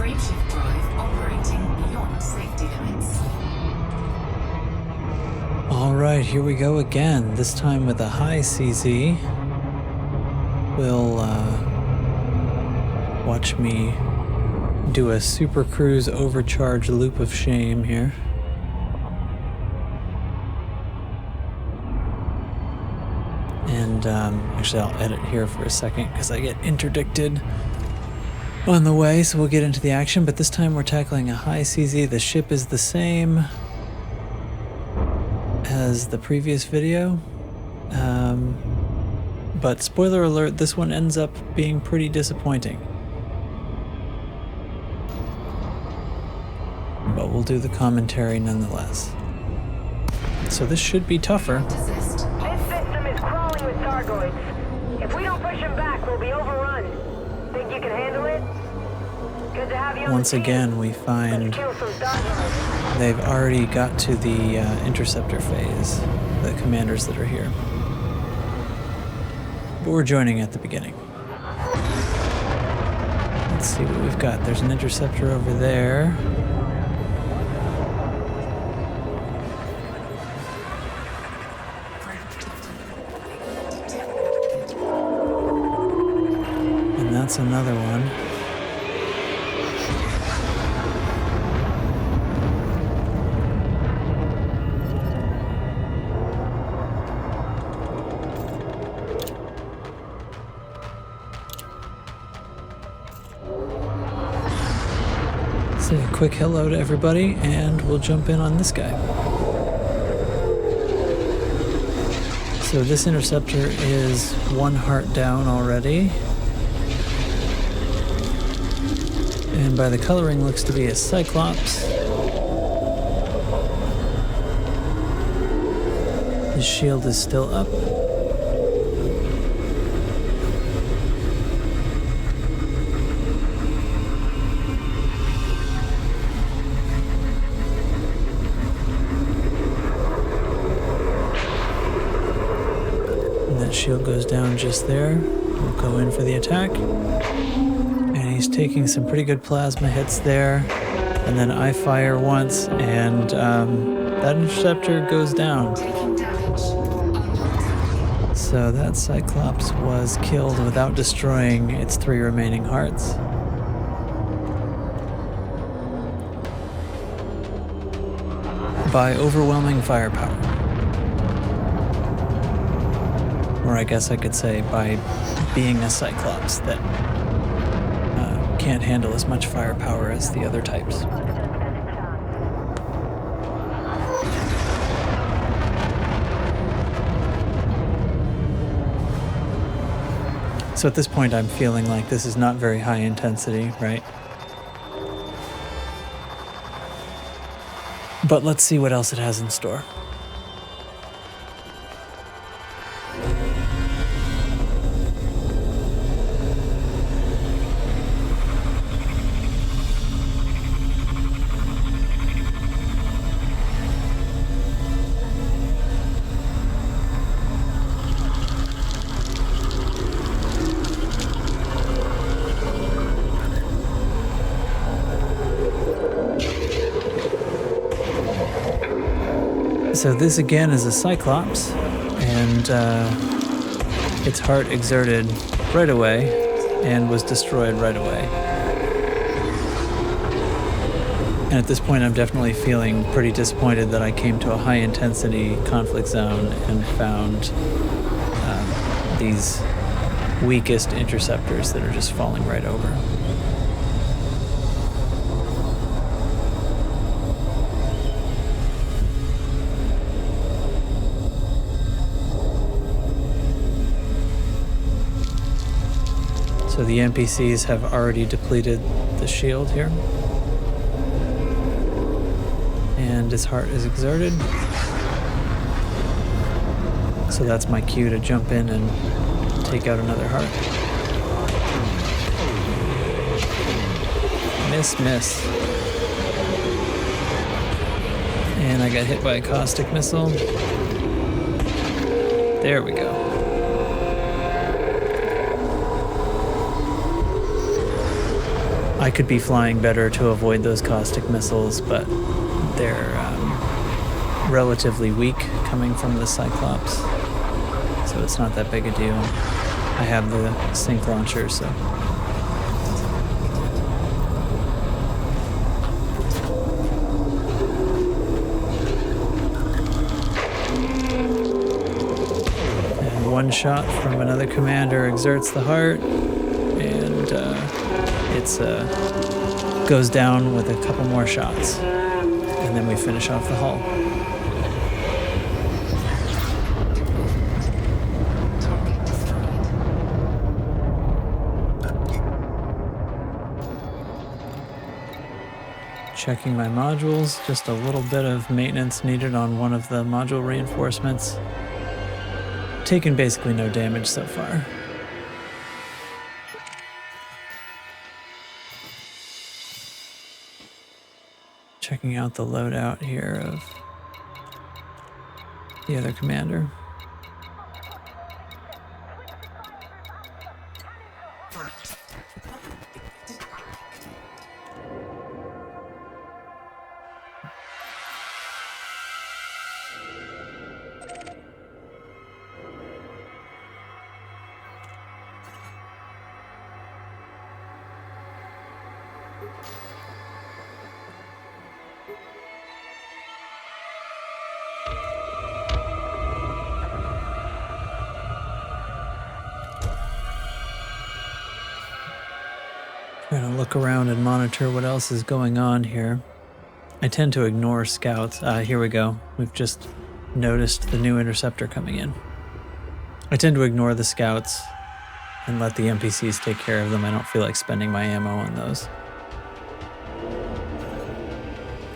Frameshift drive operating beyond safety limits. Alright, here we go again, this time with a high CZ. We'll watch me do a Super Cruise overcharge loop of shame here. And actually I'll edit here for a second because I get interdicted on the way, so we'll get into the action, but this time we're tackling a high CZ. The ship is the same as the previous video, but spoiler alert, this one ends up being pretty disappointing. But we'll do the commentary nonetheless. So this should be tougher. This system is crawling with thargoids. If we don't push them back, we'll be overrun. Think you can handle it? Good to have you on Once the team. again, we find Let's kill some thargoids. they've already got to the interceptor phase, the commanders that are here. But we're joining at the beginning. Let's see what we've got. There's an interceptor over there. And that's another one. Say a quick hello to everybody, and we'll jump in on this guy. So this interceptor is 1 heart down already. And by the coloring, looks to be a Cyclops. His shield is still up. Shield goes down just there. We'll go in for the attack. And he's taking some pretty good plasma hits there. And then I fire once, and that interceptor goes down. So that Cyclops was killed without destroying its 3 remaining hearts. By overwhelming firepower. Or I guess I could say by being a Cyclops that can't handle as much firepower as the other types. So at this point I'm feeling like this is not very high intensity, right? But let's see what else it has in store. So this again is a Cyclops, and its heart exerted right away and was destroyed right away. And at this point I'm definitely feeling pretty disappointed that I came to a high intensity conflict zone and found these weakest interceptors that are just falling right over. So the NPCs have already depleted the shield here. And his heart is exerted. So that's my cue to jump in and take out another heart. Miss. And I got hit by a caustic missile. There we go. I could be flying better to avoid those caustic missiles, but they're relatively weak coming from the Cyclops, so it's not that big a deal. I have the sync launcher, so. And one shot from another commander exerts the heart, and it's goes down with a couple more shots, and then we finish off the hull. Checking my modules, just a little bit of maintenance needed on one of the module reinforcements. Taken basically no damage so far. Checking out the loadout here of the other commander. Trying to look around and monitor what else is going on here. I tend to ignore scouts. Here we go. We've just noticed the new interceptor coming in. I tend to ignore the scouts and let the NPCs take care of them. I don't feel like spending my ammo on those.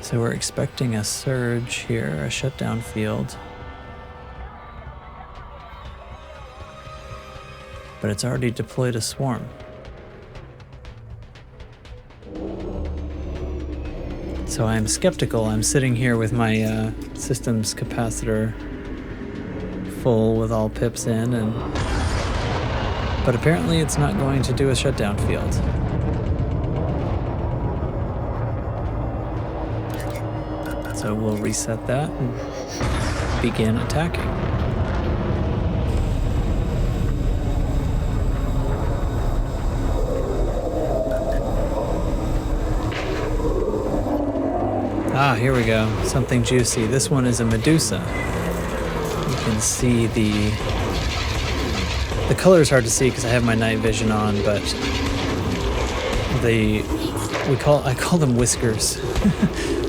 So we're expecting a surge here, a shutdown field. But it's already deployed a swarm. So I'm skeptical. I'm sitting here with my systems capacitor full with all pips in, but apparently it's not going to do a shutdown field. So we'll reset that and begin attacking. Ah, here we go. Something juicy. This one is a Medusa. You can see the color is hard to see because I have my night vision on, but I call them whiskers,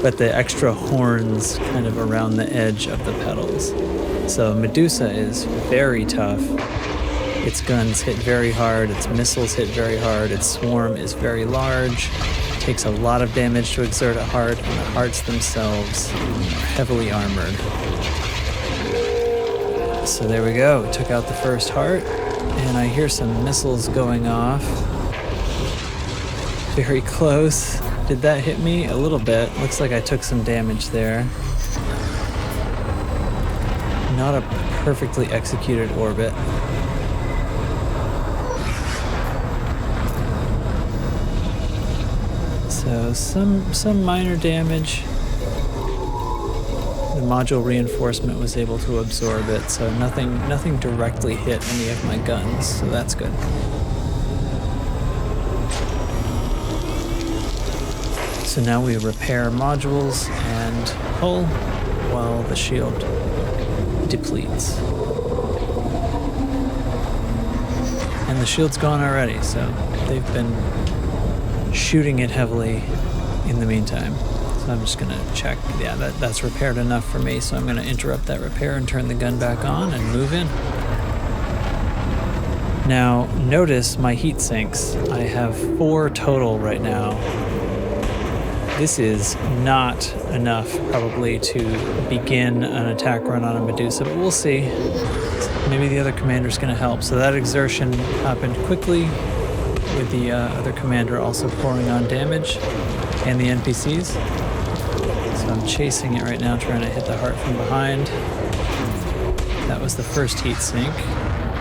but the extra horns kind of around the edge of the petals. So Medusa is very tough. Its guns hit very hard. Its missiles hit very hard. Its swarm is very large. Takes a lot of damage to exert a heart, and the hearts themselves are heavily armored. So there we go. We took out the first heart, and I hear some missiles going off. Very close. Did that hit me? A little bit. Looks like I took some damage there. Not a perfectly executed orbit. So some minor damage. The module reinforcement was able to absorb it, so nothing directly hit any of my guns, so that's good. So now we repair modules and hull while the shield depletes. And the shield's gone already, so they've been shooting it heavily in the meantime. So I'm just gonna check. Yeah, that's repaired enough for me, so I'm gonna interrupt that repair and turn the gun back on and move in. Now, notice my heat sinks. I have 4 total right now. This is not enough probably to begin an attack run on a Medusa, but we'll see. Maybe the other commander's gonna help. So that exertion happened quickly, with the other commander also pouring on damage, and the NPCs. So I'm chasing it right now, trying to hit the heart from behind. That was the first heat sink.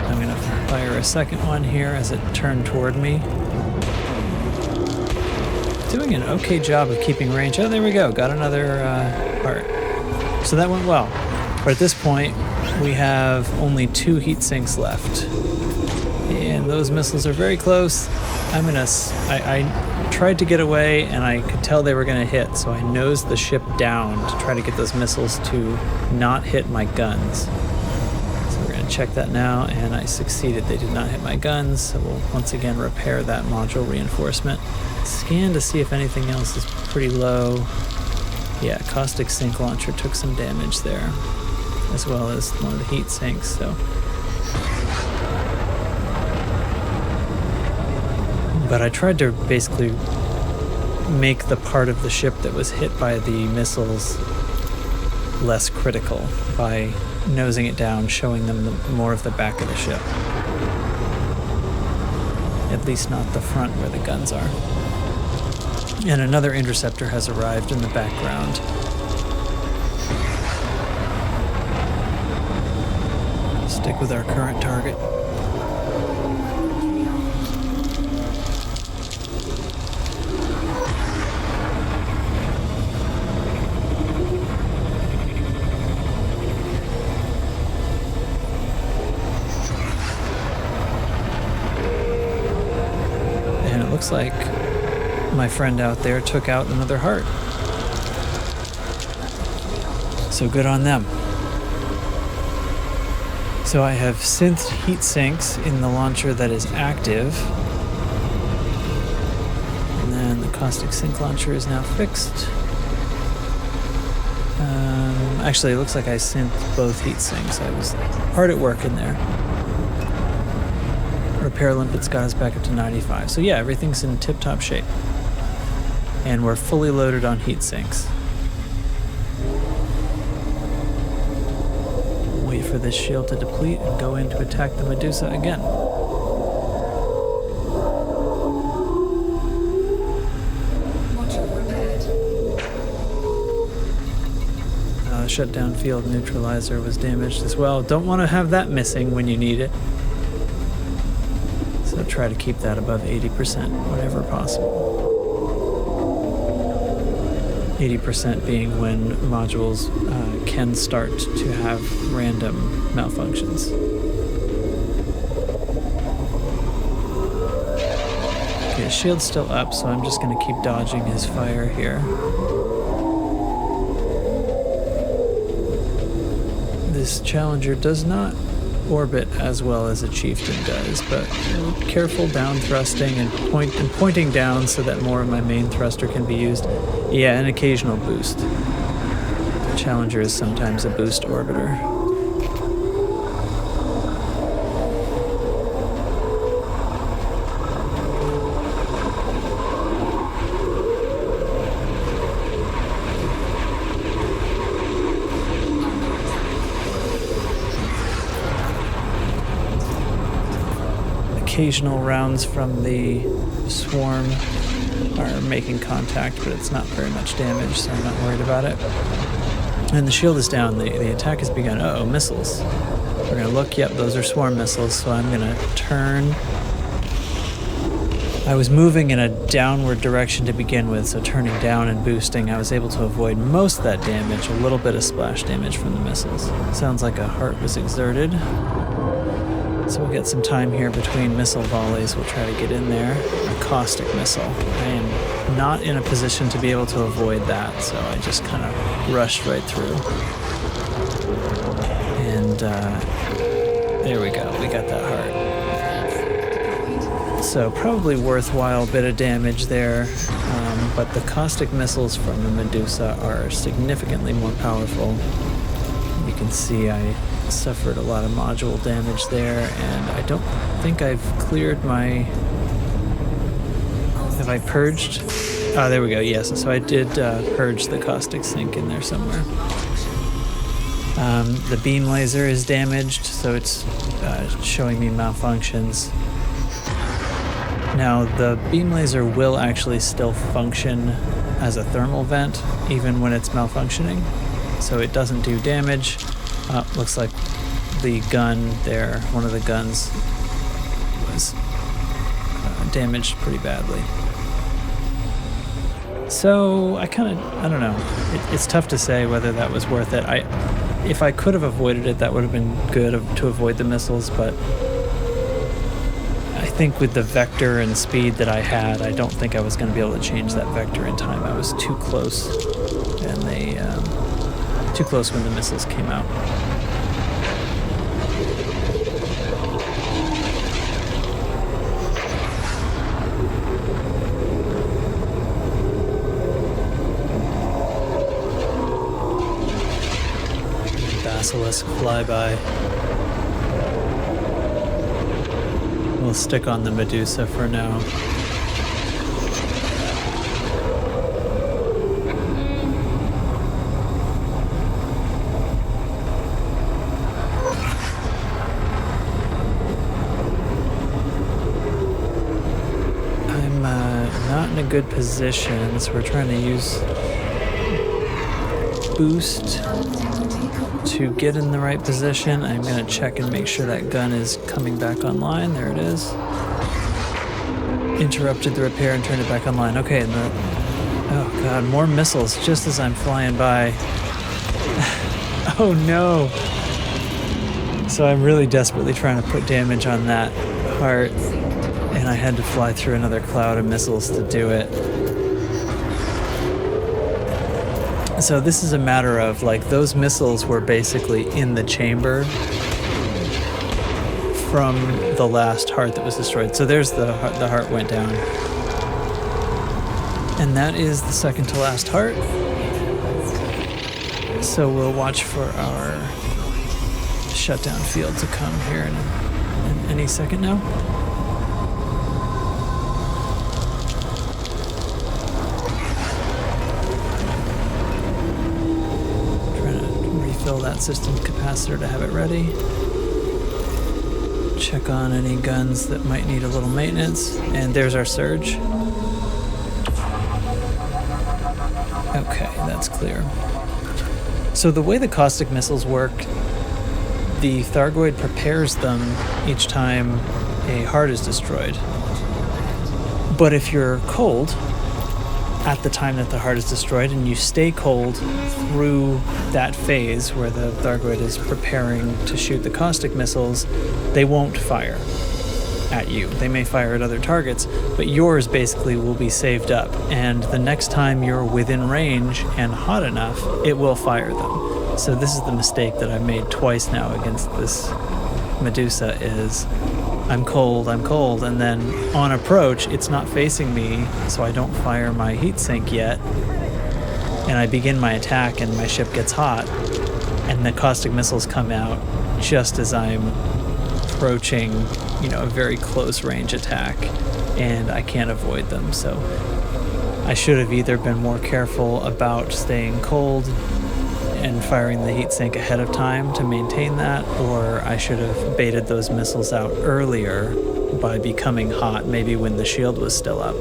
I'm gonna fire a second one here as it turned toward me. doing an okay job of keeping range. Oh, there we go. Got another heart. So that went well. But at this point, we have only 2 heat sinks left. And those missiles are very close. I tried to get away, and I could tell they were going to hit, so I nosed the ship down to try to get those missiles to not hit my guns. So we're going to check that now, and I succeeded. They did not hit my guns, so we'll once again repair that module reinforcement. Scan to see if anything else is pretty low. Yeah, caustic sink launcher took some damage there, as well as one of the heat sinks, so... But I tried to basically make the part of the ship that was hit by the missiles less critical by nosing it down, showing them more of the back of the ship. At least not the front where the guns are. And another interceptor has arrived in the background. Stick with our current target. Looks like my friend out there took out another heart. So good on them. So I have synth heat sinks in the launcher that is active. And then the caustic sink launcher is now fixed. Actually, it looks like I synthed both heat sinks. I was hard at work in there. Repair limpets got us back up to 95. So yeah, everything's in tip-top shape. And we're fully loaded on heat sinks. Wait for this shield to deplete and go in to attack the Medusa again. Module repaired. Shutdown field neutralizer was damaged as well. Don't want to have that missing when you need it. So try to keep that above 80% whenever possible. 80% being when modules can start to have random malfunctions. Okay, his shield's still up, so I'm just going to keep dodging his fire here. This Challenger does not orbit as well as a Chieftain does, but careful down thrusting and pointing down so that more of my main thruster can be used. Yeah, an occasional boost. The Challenger is sometimes a boost orbiter. Occasional rounds from the swarm are making contact, but it's not very much damage, so I'm not worried about it. And the shield is down. The attack has begun. Uh-oh, missiles. We're going to look. Yep, those are swarm missiles, so I'm going to turn. I was moving in a downward direction to begin with, so turning down and boosting, I was able to avoid most of that damage, a little bit of splash damage from the missiles. Sounds like a heart was exerted. So we'll get some time here between missile volleys. We'll try to get in there. A caustic missile. I am not in a position to be able to avoid that, so I just kind of rushed right through. And there we go. We got that heart. So probably worthwhile bit of damage there, but the caustic missiles from the Medusa are significantly more powerful. You can see I suffered a lot of module damage there, and I don't think I've cleared my... Have I purged? Oh, there we go, yes. So I did purge the caustic sink in there somewhere. The beam laser is damaged, so it's showing me malfunctions. Now, the beam laser will actually still function as a thermal vent, even when it's malfunctioning. So it doesn't do damage. Looks like the gun there, one of the guns, was damaged pretty badly. So I don't know. It's tough to say whether that was worth it. If I could have avoided it, that would have been good to avoid the missiles, but I think with the vector and speed that I had, I don't think I was going to be able to change that vector in time. I was too close, and too close when the missiles came out. Basilisk flyby. We'll stick on the Medusa for now. I'm not in a good position, so we're trying to use boost to get in the right position. I'm going to check and make sure that gun is coming back online. There it is. Interrupted the repair and turned it back online. Okay, and oh god, more missiles just as I'm flying by. Oh no. So I'm really desperately trying to put damage on that heart, and I had to fly through another cloud of missiles to do it. So this is a matter of, like, those missiles were basically in the chamber from the last heart that was destroyed. So there's the heart went down. And that is the second to last heart. So we'll watch for our shutdown field to come here in any second now. Fill that system capacitor to have it ready. Check on any guns that might need a little maintenance. And there's our surge. Okay, that's clear. So the way the caustic missiles work, the Thargoid prepares them each time a heart is destroyed. But if you're cold at the time that the heart is destroyed, and you stay cold through that phase where the Thargoid is preparing to shoot the caustic missiles, they won't fire at you. They may fire at other targets, but yours basically will be saved up, and the next time you're within range and hot enough, it will fire them. So this is the mistake that I've made twice now against this Medusa, is I'm cold, and then on approach, it's not facing me, so I don't fire my heat sink yet, and I begin my attack, and my ship gets hot, and the caustic missiles come out just as I'm approaching, a very close range attack, and I can't avoid them. So I should have either been more careful about staying cold and firing the heat sink ahead of time to maintain that, or I should have baited those missiles out earlier by becoming hot, maybe when the shield was still up,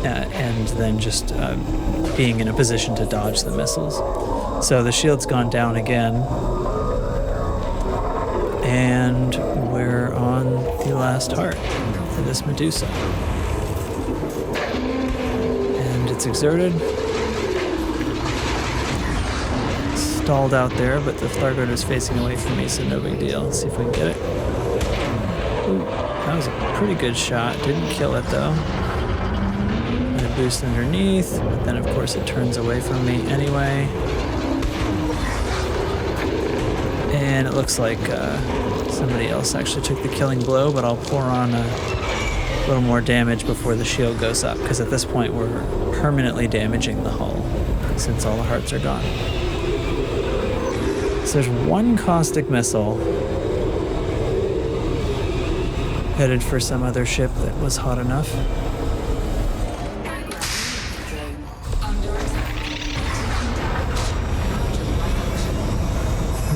and then just being in a position to dodge the missiles. So the shield's gone down again, and we're on the last heart for this Medusa. And it's exerted. Stalled out there, but the Thargoid is facing away from me, so no big deal. Let's see if we can get it. Ooh, that was a pretty good shot. Didn't kill it though. And a boost underneath, but then of course it turns away from me anyway. And it looks like somebody else actually took the killing blow, but I'll pour on a little more damage before the shield goes up, because at this point we're permanently damaging the hull since all the hearts are gone. So there's one caustic missile headed for some other ship that was hot enough.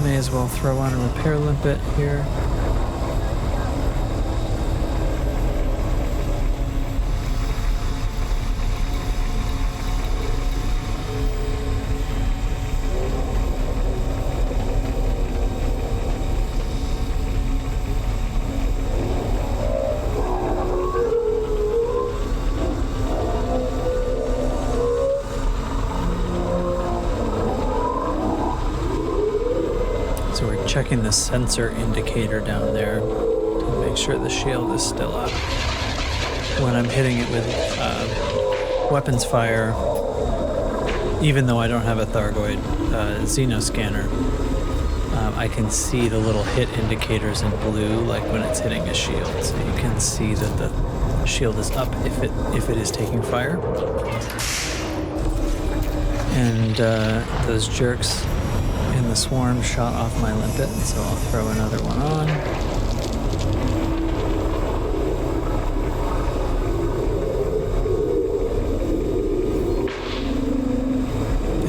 May as well throw on a repair limpet here. checking the sensor indicator down there to make sure the shield is still up. When I'm hitting it with weapons fire, even though I don't have a Thargoid Xeno scanner, I can see the little hit indicators in blue, like when it's hitting a shield. So you can see that the shield is up if it is taking fire. And those jerks in the swarm shot off my limpet, so I'll throw another one on.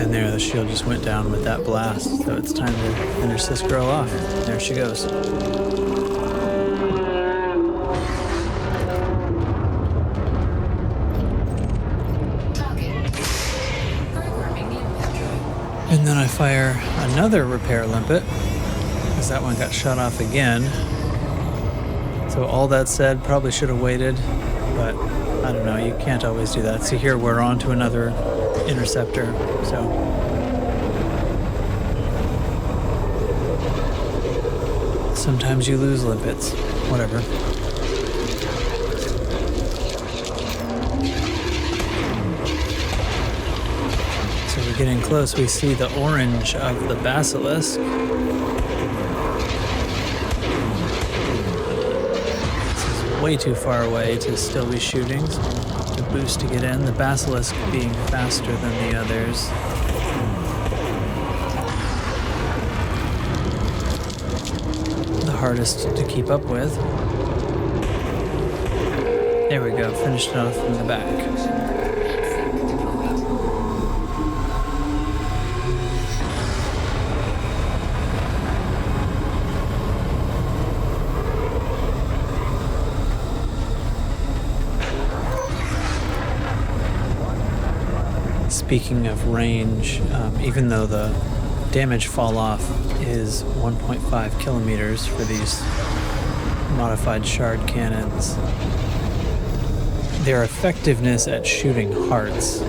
And there, the shield just went down with that blast, so it's time to finish this girl off. There she goes. And then I fire another repair limpet, because that one got shot off again. So all that said, probably should have waited, but I don't know, you can't always do that. See here, we're on to another interceptor, so. Sometimes you lose limpets, whatever. Getting close, we see the orange of the basilisk. This is way too far away to still be shooting, so the boost to get in, the basilisk being faster than the others. The hardest to keep up with. There we go, finished it off from the back. Speaking of range, even though the damage fall off is 1.5 kilometers for these modified shard cannons, their effectiveness at shooting hearts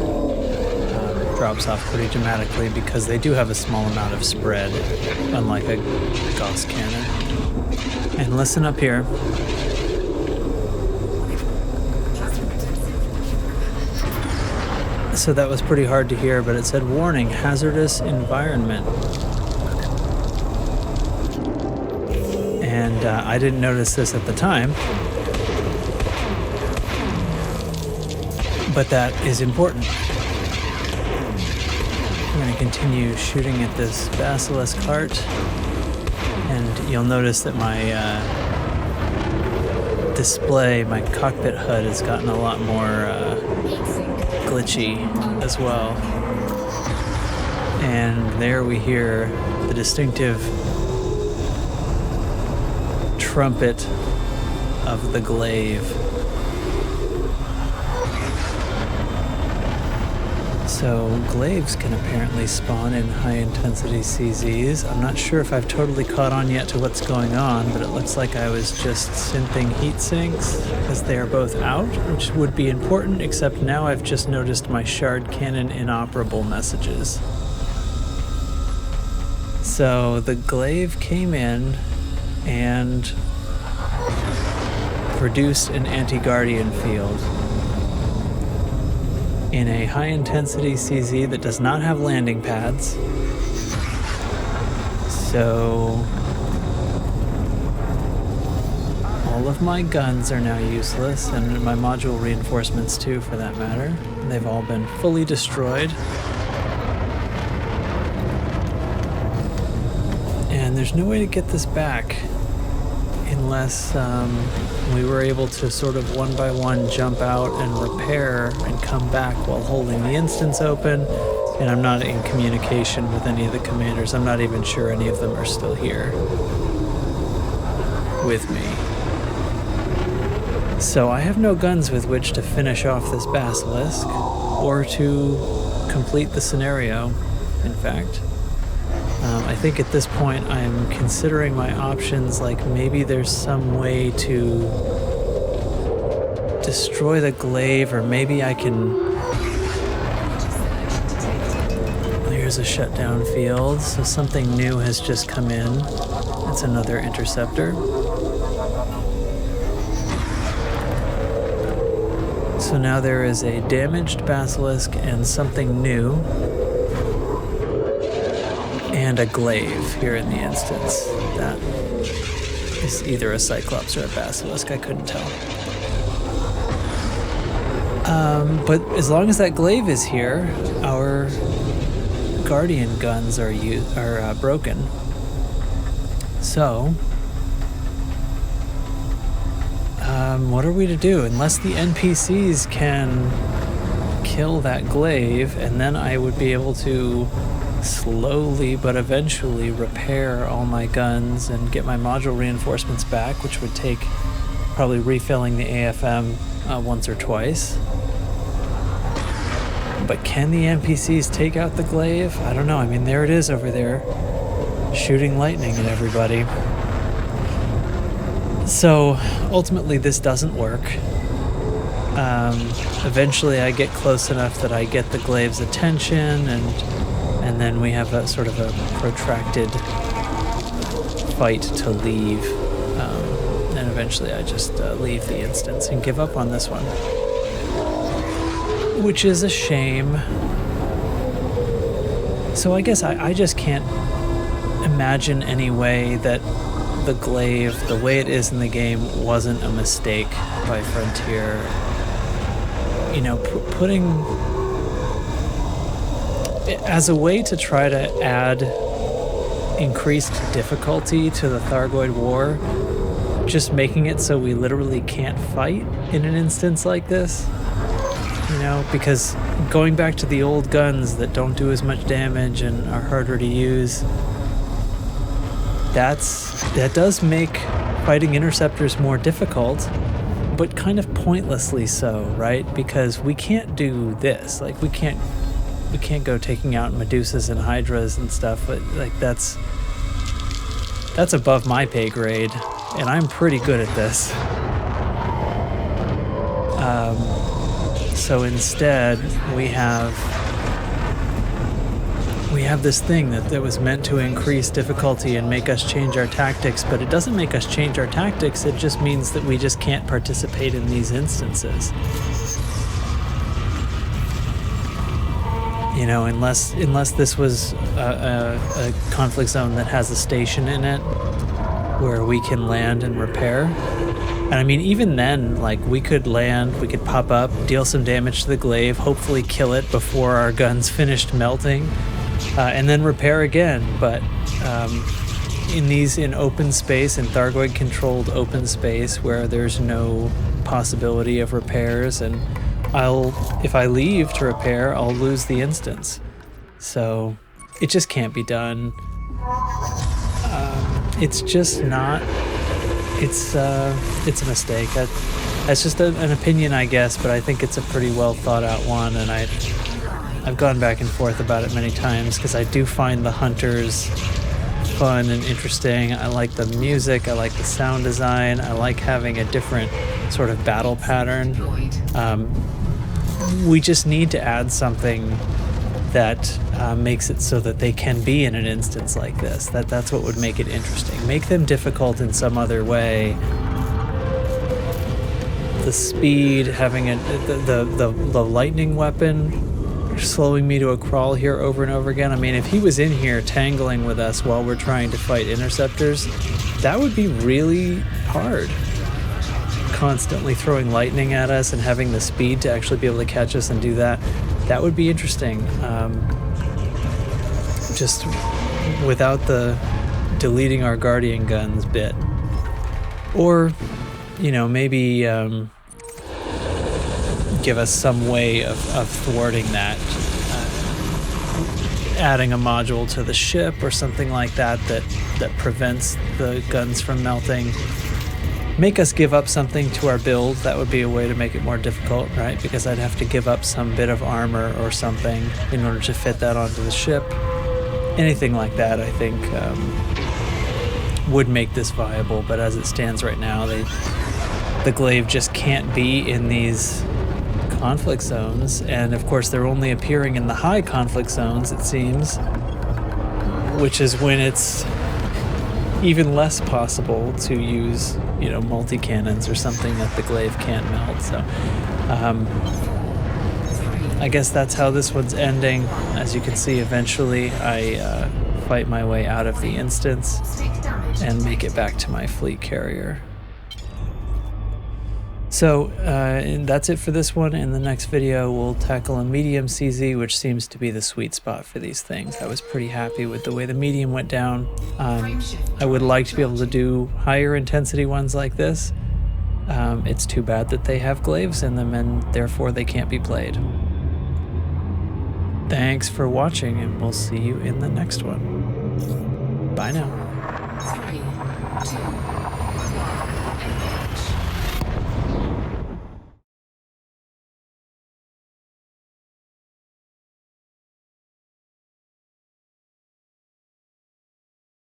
drops off pretty dramatically because they do have a small amount of spread, unlike a Gauss cannon. And listen up here. So that was pretty hard to hear, but it said, warning, hazardous environment. And I didn't notice this at the time, but that is important. I'm going to continue shooting at this basilisk heart, and you'll notice that my display, my cockpit HUD has gotten a lot more glitchy as well. And there we hear the distinctive trumpet of the glaive. So glaives can apparently spawn in high-intensity CZs. I'm not sure if I've totally caught on yet to what's going on, but it looks like I was just simping heat sinks because they are both out, which would be important, except now I've just noticed my shard cannon inoperable messages. So the glaive came in and produced an anti-guardian field in a high-intensity CZ that does not have landing pads. So all of my guns are now useless, and my module reinforcements too, for that matter. They've all been fully destroyed. And there's no way to get this back unless we were able to sort of one by one jump out and repair and come back while holding the instance open. And I'm not in communication with any of the commanders. I'm not even sure any of them are still here with me. So I have no guns with which to finish off this basilisk or to complete the scenario, in fact. I think at this point I'm considering my options, like maybe there's some way to destroy the glaive, or maybe I can... there's a shutdown field, so something new has just come in. It's another interceptor. So now there is a damaged basilisk and something new. And a glaive here in the instance. That is either a cyclops or a basilisk, I couldn't tell. But as long as that glaive is here, our guardian guns are broken. So, what are we to do? Unless the NPCs can kill that glaive, and then I would be able to slowly but eventually repair all my guns and get my module reinforcements back, which would take probably refilling the AFM once or twice. But can the NPCs take out the glaive? I don't know. I mean, there it is over there, shooting lightning at everybody. So ultimately this doesn't work. Eventually I get close enough that I get the glaive's attention, and then we have a sort of a protracted fight to leave. And eventually I just leave the instance and give up on this one. Which is a shame. So I guess I just can't imagine any way that the glaive, the way it is in the game, wasn't a mistake by Frontier. You know, putting... as a way to try to add increased difficulty to the Thargoid War, just making it so we literally can't fight in an instance like this. You know, because going back to the old guns that don't do as much damage and are harder to use, that does make fighting interceptors more difficult, but kind of pointlessly so, right? Because we can't do this. Like, we can't go taking out Medusas and Hydras and stuff, but like that's above my pay grade, and I'm pretty good at this. So instead, we have this thing that was meant to increase difficulty and make us change our tactics, but it doesn't make us change our tactics. It just means that we just can't participate in these instances. You know, unless this was a conflict zone that has a station in it where we can land and repair. And I mean, even then, like, we could land, we could pop up, deal some damage to the glaive, hopefully kill it before our guns finished melting, and then repair again. But in open space, in Thargoid controlled open space where there's no possibility of repairs, and if I leave to repair, I'll lose the instance. So it just can't be done. It's just not. It's a mistake. That's just an opinion, I guess, but I think it's a pretty well thought out one, and I've gone back and forth about it many times because I do find the hunters fun and interesting. I like the music. I like the sound design. I like having a different sort of battle pattern. We just need to add something that makes it so that they can be in an instance like this. That's what would make it interesting. Make them difficult in some other way. The speed, having the lightning weapon slowing me to a crawl here over and over again. I mean, if he was in here tangling with us while we're trying to fight interceptors, that would be really hard. Constantly throwing lightning at us and having the speed to actually be able to catch us and do that. That would be interesting. Just without the deleting our guardian guns bit. Or, you know, maybe give us some way of thwarting that. Adding a module to the ship or something like that prevents the guns from melting. Make us give up something to our build. That would be a way to make it more difficult, right? Because I'd have to give up some bit of armor or something in order to fit that onto the ship. Anything like that, I think, would make this viable. But as it stands right now, the glaive just can't be in these conflict zones, and of course they're only appearing in the high conflict zones, it seems, which is when it's even less possible to use, you know, multi-cannons or something that the glaive can't melt. So I guess that's how this one's ending. As you can see, eventually I fight my way out of the instance and make it back to my fleet carrier. So and that's it for this one. In the next video, we'll tackle a medium CZ, which seems to be the sweet spot for these things. I was pretty happy with the way the medium went down. I would like to be able to do higher intensity ones like this. It's too bad that they have glaives in them and therefore they can't be played. Thanks for watching, and we'll see you in the next one. Bye now. 3, 2,